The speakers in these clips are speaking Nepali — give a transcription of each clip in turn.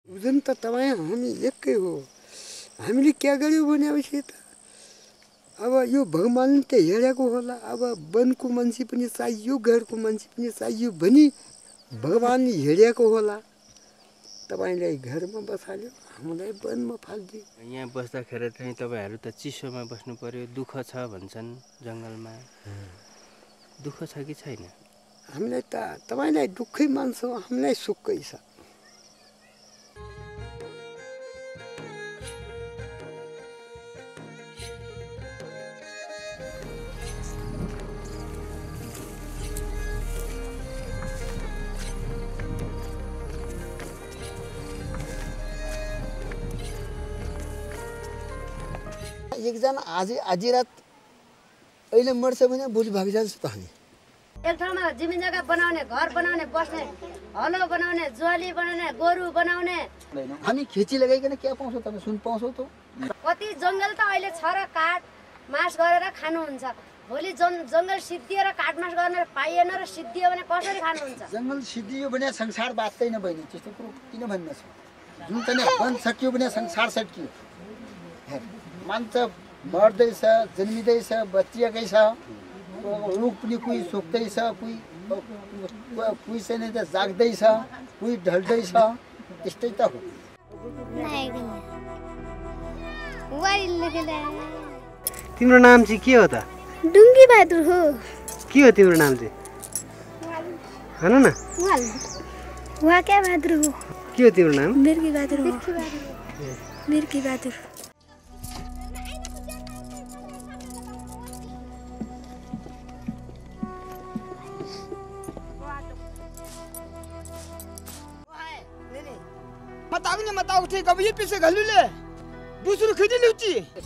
उजन त तपाईँ हामी एकै हो। हामीले क्या गर्यो भनेपछि त अब यो भगवानले त हेरेको होला। अब वनको मान्छे पनि चाहियो, घरको मान्छे पनि चाहियो भनी भगवानले हेरेको होला। तपाईँलाई घरमा बसाल्यो, हामीलाई वनमा फालिदियो। यहाँ बस्दाखेरि चाहिँ तपाईँहरू त चिसोमा बस्नु पर्यो, दुःख छ भन्छन् जङ्गलमा। दुःख छ कि छैन? हामीलाई त तपाईँलाई दुःखै मान्छौँ, हामीलाई सुखै छ। एकजना आज रात अहिले मर्छ भने भोलि भागिजान्छ त हामी। एक ठाउँमा जमिन जग्गा बनाउने, घर बनाउने, बस्ने, हलो बनाउने, जुवाली बनाउने, गोरु बनाउने। हामी खेती लगाइकन क्या पाउँछौँ? तपाईँ सुन पाउँछौँ त? कति जङ्गल त अहिले छ र काट मास गरेर खानुहुन्छ। भोलि जङ्गल सिद्धिएर काट मास गर्न पाइएन र सिद्धियो भने कसरी खानुहुन्छ? जङ्गल सिद्धियो भने संसार बाँच्दैन बहिनी। त्यस्तो कुरो किन भन्नुहोस्? जुन चाहिँ वन सकियो भने संसार सकियो। मान्छे मर्दैछ, जन्मिँदैछ, बचिएकै छ। रुख पनि कोही सुक्दैछ, कोही चाहिँ जाग्दैछ, कोही ढल्दैछ। त्यस्तै त हो। तिम्रो नाम चाहिँ के हो त? डुङ्गी बहादुर हो। के हो तिम्रो नाम चाहिँ? भन न। वाक्या बहादुर हो। के हो तिम्रो नाम? मिर्गी बहादुर हो। मिर्गी बहादुर।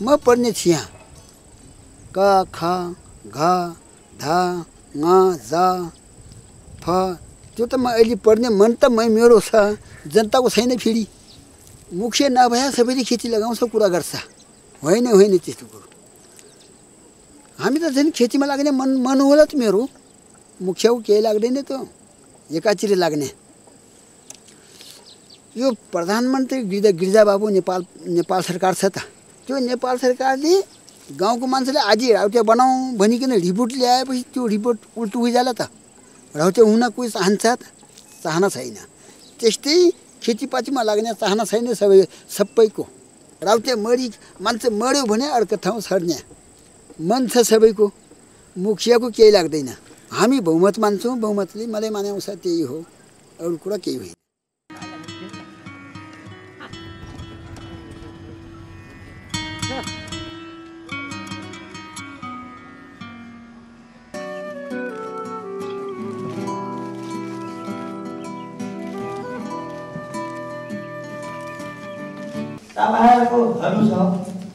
म पढ्ने छु यहाँ क ख घ ध ङ ज फ। त्यो त म अहिले पढ्ने मन त मेरो छ, जनताको छैन। फेरि मुखिया नभए सबैले खेती लगाउँछ कुरा गर्छ। होइन त्यस्तो कुरो। हामी त झन् खेतीमा लाग्ने मन होला त मेरो। मुखियाको केही लाग्दैन त, एकातिर लाग्ने। यो प्रधानमन्त्री गिरिजाबाबु नेपाल सरकार छ त। त्यो नेपाल सरकारले गाउँको मान्छेले आज राउटे बनाऊ भनिकन रिपोर्ट ल्याएपछि त्यो रिपोर्ट उल्टो भइजाला त। राउटे हुन कोही चाहन्छ त? चाहना छैन। त्यस्तै खेतीपातीमा लाग्ने चाहना छैन सबैको। राउटे मान्छे मर्यो भने अर्को ठाउँ सर्ने मन छ सबैको। मुखियाको केही लाग्दैन। हामी बहुमत मान्छौँ, बहुमतले मलाई मान्याउँछ, त्यही हो, अरू कुरा केही होइन। तपाईँहरूको धनु छ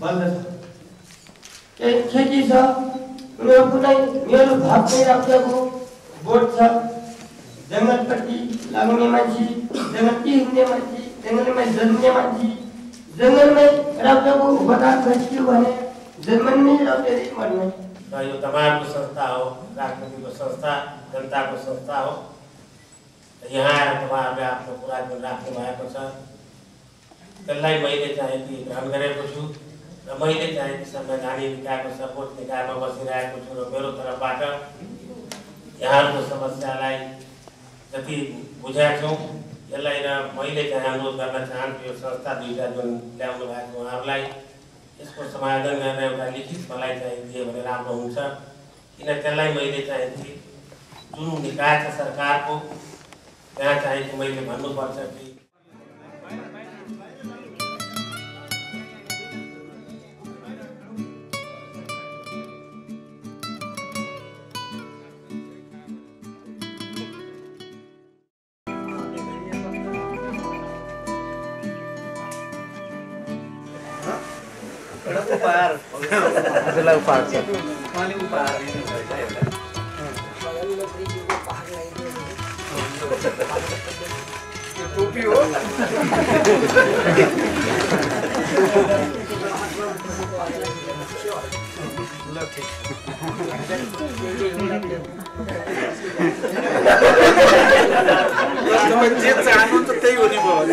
भन्दछ, केही खेती छ, मेरो भाग्दै राख्दाको बोट छ। जङ्गलपट्टि लाग्ने मान्छे, जङ्गलकी हुने मान्छे, जङ्गलमै जन्मिने मान्छे, जङ्गलमै राख्दाको बदान भइसक्यो भने जन्मन्ने राखेर मर्ने। र यो तपाईँहरूको संस्था हो, राजनीतिको संस्था, जनताको संस्था हो। यहाँ आएर तपाईँहरूले आफ्नो कुरा राख्नु भएको छ। त्यसलाई मैले चाहिँ कि ग्रहण गरेको छु र मैले चाहिँ कि संवैधानिक निकायको सर्वोच्च निकायमा बसिरहेको छु। र मेरो तर्फबाट यहाँहरूको समस्यालाई जति बुझाएको छौँ यसलाई र मैले चाहिँ अनुरोध गर्न चाहन्छु, यो संस्था दुईवटा जुन ल्याउनु भएको छ उहाँहरूलाई यसको समाधान गरेर एउटा लिखित मलाई चाहिँ दियो भने राम्रो हुन्छ। किन त्यसलाई मैले चाहिँ कि जुन निकाय छ सरकारको त्यहाँ चाहिँ कि मैले भन्नुपर्छ कि उपहार छ। टोपी हो। जे चाहनुहुन्छ त्यही हुने भयो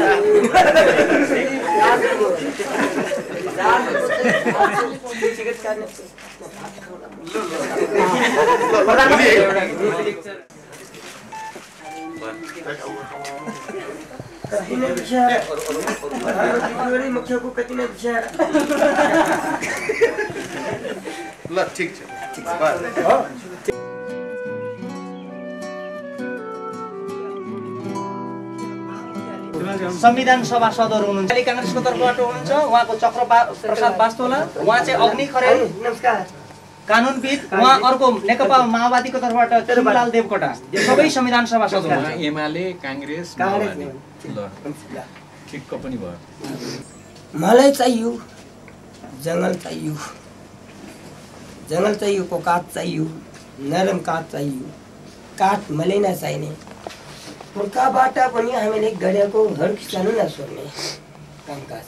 मुख्यको कति नै विचार ल ठीक छ संविधान सभा सदस्य हुनुहुन्छ कांग्रेसको तर्फबाट हुनुहुन्छ उहाँको चक्र प्रसाद वास्तोला उहाँ चाहिँ अग्नि खरेल नमस्कार कानुनविद उहाँ अर्को नेकपा माओवादीको तर्फबाट खिमलाल देवकोटा सबै संविधान सभा सदस्य हुनुहुन्छ एमाले कांग्रेस माओवादी ल ठिक्क पनि भयो मलाई चाहियो जंगल चाहियो को काठ चाहियो नरम काठ चाहियो काठ मलाई नचाहिने पुर्खाबाट पनि हामीले गरेको घर खिचाउनु नसक्ने कामकाज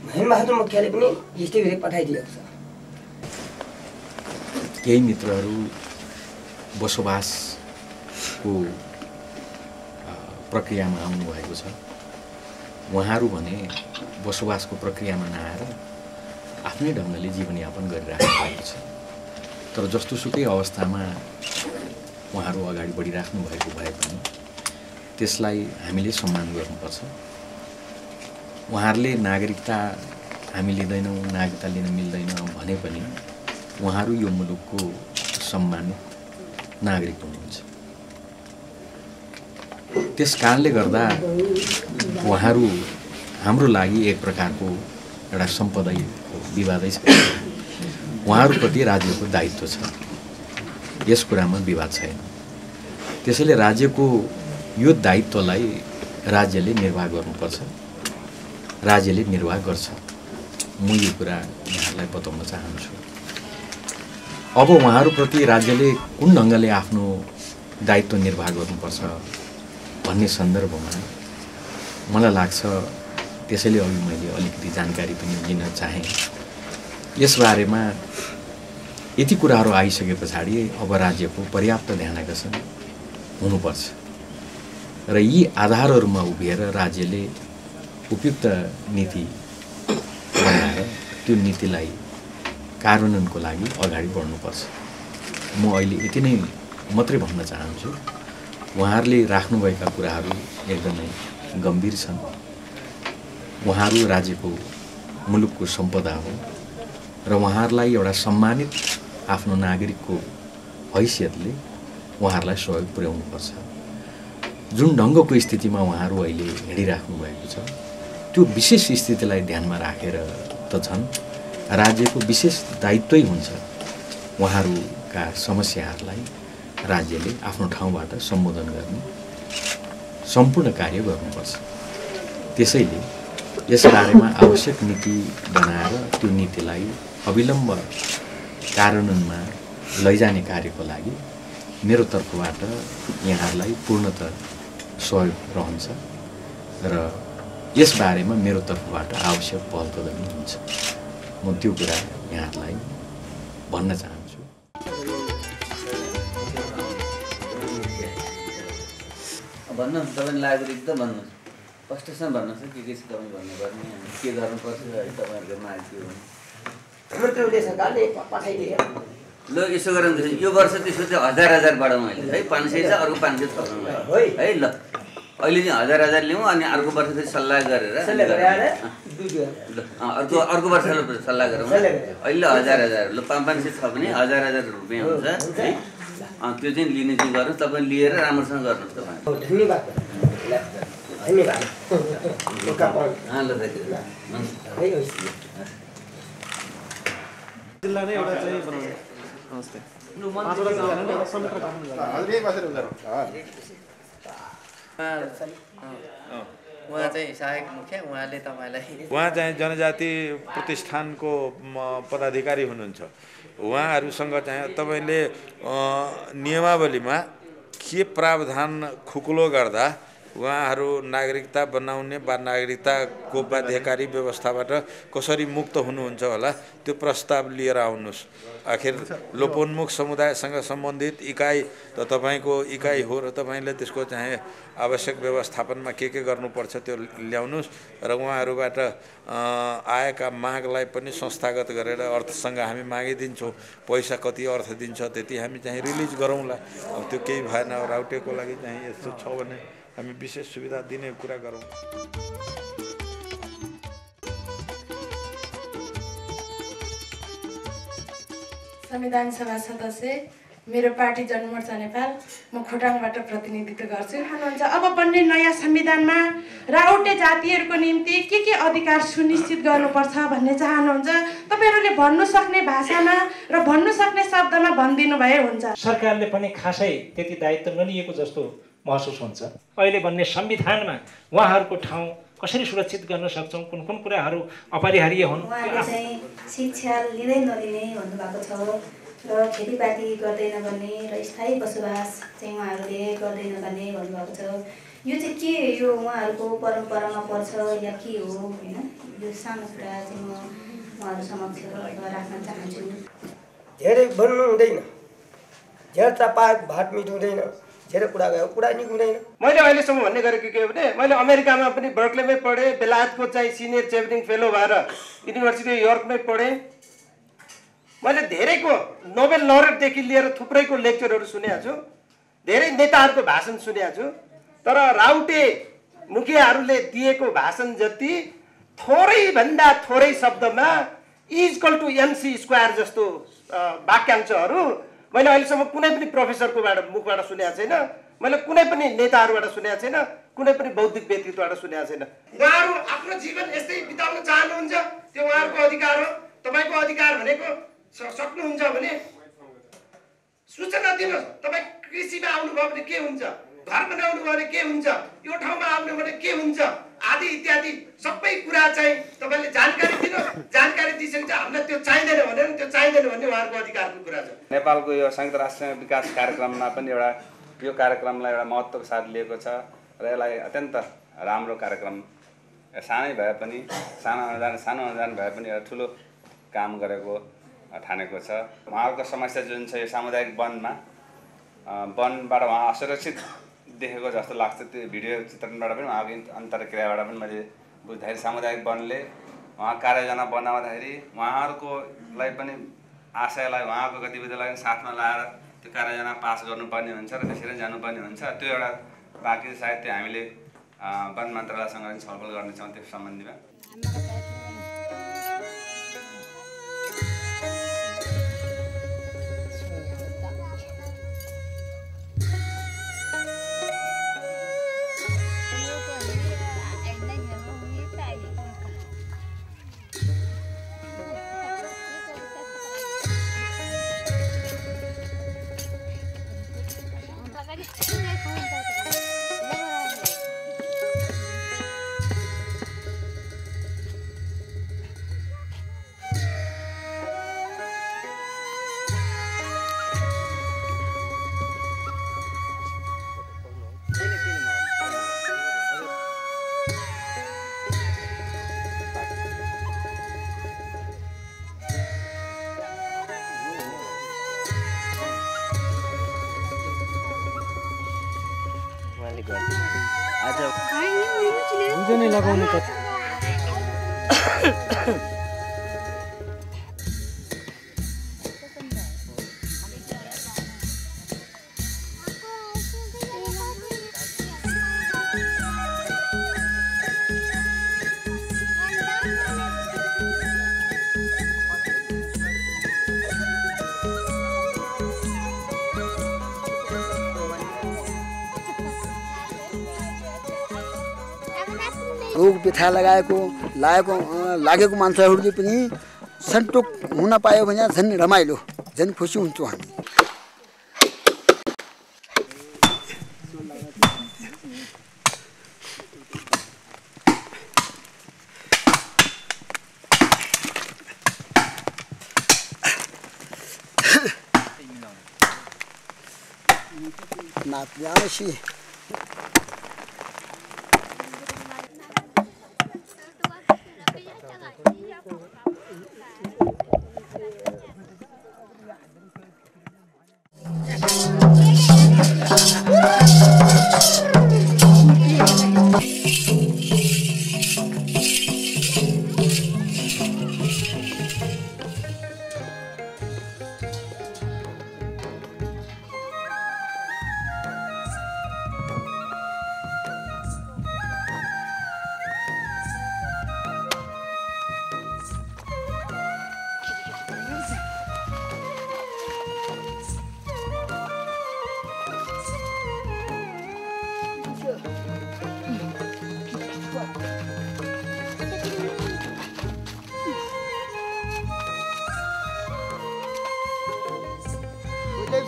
महेन्द्रबहादुर मुखियाले पनि यस्तै गरी पठाइदिएको छ केही मित्रहरू बसोबासको प्रक्रियामा आउनुभएको छ उहाँहरू भने बसोबासको प्रक्रियामा नआएर आफ्नै ढङ्गले जीवनयापन गरिराख्नु भएको छ तर जस्तोसुकै अवस्थामा उहाँहरू अगाडि बढिराख्नु भएको भए पनि त्यसलाई हामीले सम्मान गर्नुपर्छ उहाँहरूले नागरिकता हामी लिँदैनौँ नागरिकता लिन मिल्दैन भने पनि उहाँहरू यो मुलुकको सम्मानित नागरिक हुनुहुन्छ त्यस कारणले गर्दा उहाँहरू हाम्रो लागि एक प्रकारको एउटा सम्पदै विवादै छ उहाँहरूप्रति राज्यको दायित्व छ यस कुरामा विवाद छैन त्यसैले राज्यको यो दायित्वलाई राज्यले निर्वाह गर्नुपर्छ राज्यले निर्वाह गर्छ म यो कुरा यहाँलाई बताउन चाहन्छु अब उहाँहरूप्रति राज्यले कुन ढङ्गले आफ्नो दायित्व निर्वाह गर्नुपर्छ भन्ने सन्दर्भमा मलाई लाग्छ त्यसैले अघि मैले अलिकति जानकारी पनि लिन चाहेँ यसबारेमा यति कुराहरू आइसके पछाडि अब राज्यको पर्याप्त ध्यानाकर्षण हुनुपर्छ र यी आधारहरूमा उभिएर राज्यले उपयुक्त नीति बनाएर त्यो नीतिलाई कार्यान्वयनको लागि अगाडि बढ्नुपर्छ म अहिले यति नै मात्रै भन्न चाहन्छु उहाँहरूले राख्नुभएका कुराहरू एकदमै गम्भीर छन् उहाँहरू राज्यको मुलुकको सम्पदा हो र उहाँहरूलाई एउटा सम्मानित आफ्नो नागरिकको हैसियतले उहाँहरूलाई सहयोग पुर्याउनुपर्छ जुन ढङ्गको स्थितिमा उहाँहरू अहिले हिँडिराख्नु भएको छ त्यो विशेष स्थितिलाई ध्यानमा राखेर त छन् राज्यको विशेष दायित्वै हुन्छ उहाँहरूका समस्याहरूलाई राज्यले आफ्नो ठाउँबाट सम्बोधन गर्ने सम्पूर्ण कार्य गर्नुपर्छ त्यसैले यस बारेमा आवश्यक नीति बनाएर त्यो नीतिलाई अविलम्ब कार्यान्वयनमा लैजाने कार्यको लागि मेरो तर्फबाट यहाँहरूलाई पूर्णतः सहयोग रहन्छ र यस बारेमा मेरो तर्फबाट आवश्यक पहल कदमी हुन्छ म त्यो कुरा यहाँहरूलाई भन्न चाहन्छु भन्नुहोस् तपाईँ नागरिक त भन्नुहोस् फर्स्टसँग भन्नुहोस् के छ तपाईँ भन्नुपर्ने के गर्नुपर्छ तपाईँहरूको माग के हो ल यसो गरौँ यो वर्ष त्यसो चाहिँ 1000 बढाउँ अहिले है 500 छ अर्को 500 थप्नु है ल अहिले चाहिँ 1000 लिउँ अनि अर्को वर्ष चाहिँ सल्लाह गरेर अर्को वर्ष सल्लाह गरौँ अहिले 1000 ल 500 छ भने 1000 रुपियाँ हुन्छ है त्यो चाहिँ लिने चाहिँ गर्नुहोस् तपाईँ लिएर राम्रोसँग गर्नुहोस् तपाईँ जिल्ला नै एउटा चाहिँ बनाउने नमस्ते उहाँ चाहिँ सहायक मुखिया उहाँले तपाईँलाई उहाँ चाहिँ जनजाति प्रतिष्ठानको पदाधिकारी हुनुहुन्छ उहाँहरूसँग चाहिँ तपाईँले नियमावलीमा के प्रावधान खुकुलो गर्दा उहाँहरू नागरिकता बनाउने वा नागरिकताको बाध्यकारी व्यवस्थाबाट कसरी मुक्त हुनुहुन्छ होला त्यो प्रस्ताव लिएर आउनुहोस्। आखिर लोपोन्मुख समुदायसँग सम्बन्धित इकाइ त तपाईँको इकाइ हो र तपाईँले त्यसको चाहिँ आवश्यक व्यवस्थापनमा के गर्नुपर्छ त्यो ल्याउनुहोस् र उहाँहरूबाट आएका मागलाई पनि संस्थागत गरेर अर्थसँग हामी मागिदिन्छौँ, पैसा कति अर्थ दिन्छ त्यति हामी चाहिँ रिलिज गरौँला। अब त्यो केही भएन, राउटेको लागि चाहिँ यस्तो छ भने हामी विशेष सुविधा दिने कुरा गरौँ। संविधान सभा सदस्य, मेरो पार्टी जनमोर्चा नेपाल, म खोटाङबाट प्रतिनिधित्व गर्छु। भन्नुहुन्छ अब बन्ने नयाँ संविधानमा राउटे जातिहरूको निम्ति के अधिकार सुनिश्चित गर्नुपर्छ भन्ने चाहनुहुन्छ। तपाईँहरूले भन्नु सक्ने भाषामा र भन्नु सक्ने शब्दमा भनिदिनु भए हुन्छ। सरकारले पनि खासै त्यति दायित्व नलिएको जस्तो महसुस हुन्छ। अहिले बन्ने संविधानमा उहाँहरूको ठाउँ कसरी सुरक्षित गर्न सक्छौँ, कुन कुन कुराहरू अपरिहार्य हुन्। उहाँले चाहिँ शिक्षा लिँदै नलिने भन्नुभएको छ र खेतीपाती गर्दै नगर्ने र स्थायी बसोबास चाहिँ उहाँहरूले गर्दै नगर्ने भन्नुभएको छ। यो चाहिँ के यो उहाँहरूको परम्परामा पर्छ या के हो होइन? यो सानो कुरा चाहिँ म उहाँहरू समक्ष राख्न चाहन्छु। धेरै भन्नु हुँदैन, झेर चपाक भात मिठो हुँदैन, धेरै कुरा गयो कुरा नि हुँदैन। मैले अहिलेसम्म भन्ने गरेको के हो भने मैले अमेरिकामा पनि बर्कलेमै पढेँ, बेलायतको चाहिँ सिनियर चेभरिङ फेलो भएर युनिभर्सिटी यर्कमै पढेँ। मैले धेरैको नोबेल लरेटदेखि लिएर थुप्रैको लेक्चरहरू सुनेको छु, धेरै नेताहरूको भाषण सुनेको छु, तर राउटे मुखियाहरूले दिएको भाषण जति थोरैभन्दा थोरै शब्दमा इक्वल टु MC स्क्वायर जस्तो वाक्यांशहरू मैले अहिलेसम्म कुनै पनि प्रोफेसरकोबाट मुखबाट सुनेको छैन, मैले कुनै पनि नेताहरूबाट सुनेको छैन, कुनै पनि बौद्धिक व्यक्तित्वबाट सुनेको छैन। उहाँहरू आफ्नो जीवन यस्तै बिताउन चाहनुहुन्छ, त्यो उहाँहरूको अधिकार हो। तपाईँको अधिकार भनेको सक्नुहुन्छ भने सूचना दिनुहोस्। तपाईँ कृषिमा आउनुभयो भने के हुन्छ, घर बनाउनु भयो भने के हुन्छ, यो ठाउँमा आउनु भने के हुन्छ आदि इत्यादि सबै कुरा चाहिँ तपाईँले जानकारी दिनुहोस्। जानकारी दिइसकेपछि हामीलाई त्यो चाहिँदैन भनेर त्यो चाहिँदैन भन्ने उहाँहरूको अधिकारको कुरा छ। नेपालको यो संयुक्त राष्ट्र विकास कार्यक्रममा पनि यो कार्यक्रमलाई एउटा महत्त्वको साथ लिएको छ र यसलाई अत्यन्त राम्रो कार्यक्रम, सानै भए पनि सानो अनुदान भए पनि एउटा ठुलो काम गरेको ठानेको छ। उहाँहरूको समस्या जुन छ यो सामुदायिक वनबाट उहाँ असुरक्षित देखेको जस्तो लाग्छ। त्यो भिडियो चित्रणबाट पनि उहाँको अन्तर्क्रियाबाट पनि मैले बुझ्दाखेरि सामुदायिक वनले उहाँ कार्ययोजना बनाउँदाखेरि उहाँहरूकोलाई पनि आशयलाई उहाँको गतिविधिलाई साथमा लाएर त्यो कार्ययोजना पास गर्नुपर्ने हुन्छ र त्यसरी जानुपर्ने हुन्छ। त्यो एउटा बाँकी सायद त्यो हामीले वन मन्त्रालयसँग पनि छलफल गर्नेछौँ त्यो सम्बन्धीमा। लगाउने त रोग पिथा लागेको मान्छेहरूले पनि सन्तोक हुन पायो भने झन् रमाइलो, झन् खुसी हुन्छौँ हामी। नाच जानेसी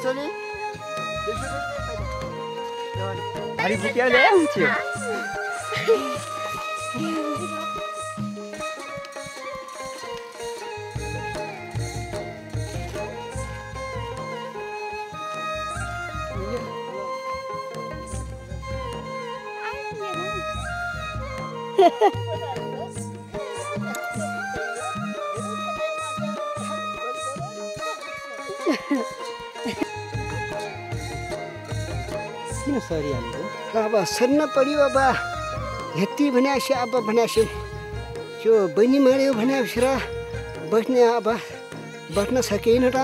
त्यसैले भारी बुटिया ल्याए हुन्थ्यो किन सरिहाल्नु अब सर्न पर्यो अब हेती भनेपछि अब भनेपछि त्यो बहिनी मऱ्यो भनेपछि र बस्ने अब बस्न सकेन र